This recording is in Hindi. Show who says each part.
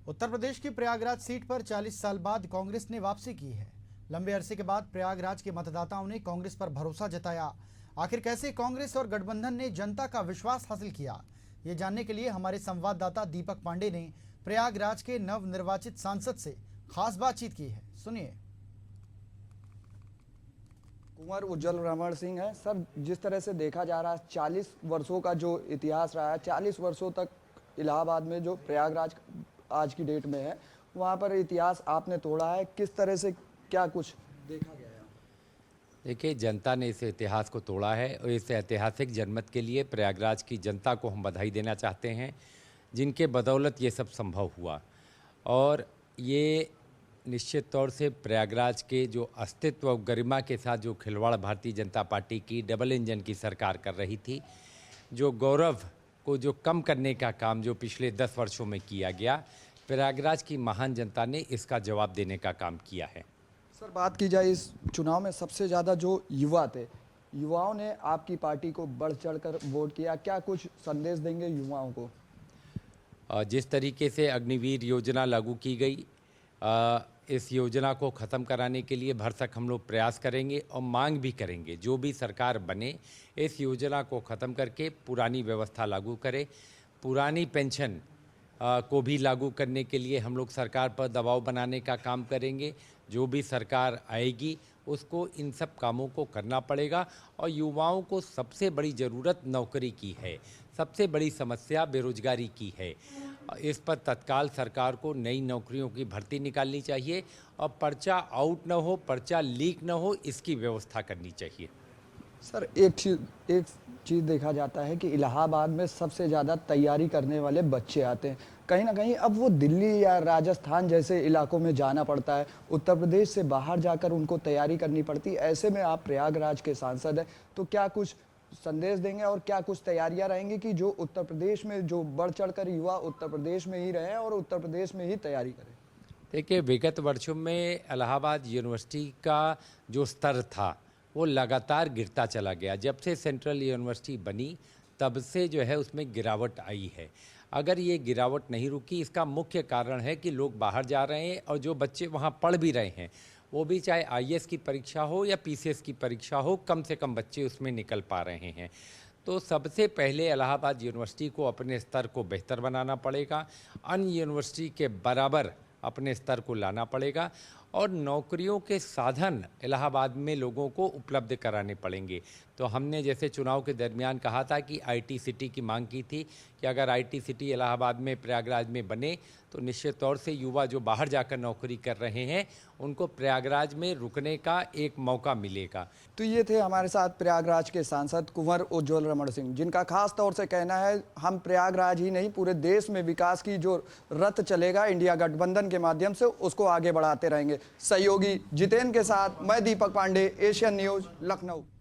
Speaker 1: उत्तर प्रदेश की प्रयागराज सीट पर 40 साल बाद कांग्रेस ने वापसी की है। लंबे अरसे के बाद प्रयागराज के मतदाताओं ने कांग्रेस पर भरोसा जताया। आखिर कैसे कांग्रेस और गठबंधन ने जनता का विश्वास हासिल किया, ये जानने के लिए हमारे संवाददाता दीपक पांडे ने प्रयागराज के नवनिर्वाचित सांसद से खास बातचीत की है। सुनिए।
Speaker 2: कुंवर उज्जवल रमण सिंह है। सर, जिस तरह से देखा जा रहा है 40 वर्षों का जो इतिहास रहा है, 40 वर्षों तक इलाहाबाद में जो प्रयागराज आज की डेट में है, वहाँ पर इतिहास आपने तोड़ा है। किस तरह से क्या कुछ देखा गया है?
Speaker 3: देखिए, जनता ने इस इतिहास को तोड़ा है और इस ऐतिहासिक जनमत के लिए प्रयागराज की जनता को हम बधाई देना चाहते हैं, जिनके बदौलत ये सब संभव हुआ। और ये निश्चित तौर से प्रयागराज के जो अस्तित्व और गरिमा के साथ जो खिलवाड़ भारतीय जनता पार्टी की डबल इंजन की सरकार कर रही थी, जो गौरव को जो कम करने का काम जो पिछले 10 वर्षों में किया गया, प्रयागराज की महान जनता ने इसका जवाब देने का काम किया है।
Speaker 2: सर, बात की जाए इस चुनाव में सबसे ज़्यादा जो युवा थे, युवाओं ने आपकी पार्टी को बढ़ चढ़कर वोट किया। क्या कुछ संदेश देंगे युवाओं को?
Speaker 3: जिस तरीके से अग्निवीर योजना लागू की गई, इस योजना को ख़त्म कराने के लिए भरसक हम लोग प्रयास करेंगे और मांग भी करेंगे, जो भी सरकार बने इस योजना को ख़त्म करके पुरानी व्यवस्था लागू करे। पुरानी पेंशन को भी लागू करने के लिए हम लोग सरकार पर दबाव बनाने का काम करेंगे। जो भी सरकार आएगी उसको इन सब कामों को करना पड़ेगा। और युवाओं को सबसे बड़ी ज़रूरत नौकरी की है, सबसे बड़ी समस्या बेरोजगारी की है। इस पर तत्काल सरकार को नई नौकरियों की भर्ती निकालनी चाहिए और पर्चा आउट न हो, पर्चा लीक न हो, इसकी व्यवस्था करनी चाहिए।
Speaker 2: सर, एक चीज़ देखा जाता है कि इलाहाबाद में सबसे ज़्यादा तैयारी करने वाले बच्चे आते हैं। कहीं ना कहीं अब वो दिल्ली या राजस्थान जैसे इलाकों में जाना पड़ता है, उत्तर प्रदेश से बाहर जाकर उनको तैयारी करनी पड़ती है। ऐसे में आप प्रयागराज के सांसद हैं, तो क्या कुछ संदेश देंगे और क्या कुछ तैयारियां रहेंगी कि जो उत्तर प्रदेश में जो बढ़ चढ़कर युवा उत्तर प्रदेश में ही रहें और उत्तर प्रदेश में ही तैयारी करें?
Speaker 3: देखिए, विगत वर्षों में इलाहाबाद यूनिवर्सिटी का जो स्तर था वो लगातार गिरता चला गया। जब से सेंट्रल यूनिवर्सिटी बनी तब से जो है उसमें गिरावट आई है। अगर ये गिरावट नहीं रुकी, इसका मुख्य कारण है कि लोग बाहर जा रहे हैं और जो बच्चे वहाँ पढ़ भी रहे हैं, वो भी चाहे आईएएस की परीक्षा हो या पीसीएस की परीक्षा हो, कम से कम बच्चे उसमें निकल पा रहे हैं। तो सबसे पहले इलाहाबाद यूनिवर्सिटी को अपने स्तर को बेहतर बनाना पड़ेगा, अन्य यूनिवर्सिटी के बराबर अपने स्तर को लाना पड़ेगा और नौकरियों के साधन इलाहाबाद में लोगों को उपलब्ध कराने पड़ेंगे। तो हमने जैसे चुनाव के दरमियान कहा था कि आईटी सिटी की मांग की थी कि अगर आईटी सिटी इलाहाबाद में प्रयागराज में बने तो निश्चित तौर से युवा जो बाहर जाकर नौकरी कर रहे हैं उनको प्रयागराज में रुकने का एक मौका मिलेगा।
Speaker 2: तो ये थे हमारे साथ प्रयागराज के सांसद कुंवर उज्जवल रमण सिंह, जिनका खास तौर से कहना है हम प्रयागराज ही नहीं पूरे देश में विकास की जो रथ चलेगा इंडिया गठबंधन के माध्यम से, उसको आगे बढ़ाते रहेंगे। सहयोगी जितेंद्र के साथ मैं दीपक पांडे, एशियन न्यूज, लखनऊ।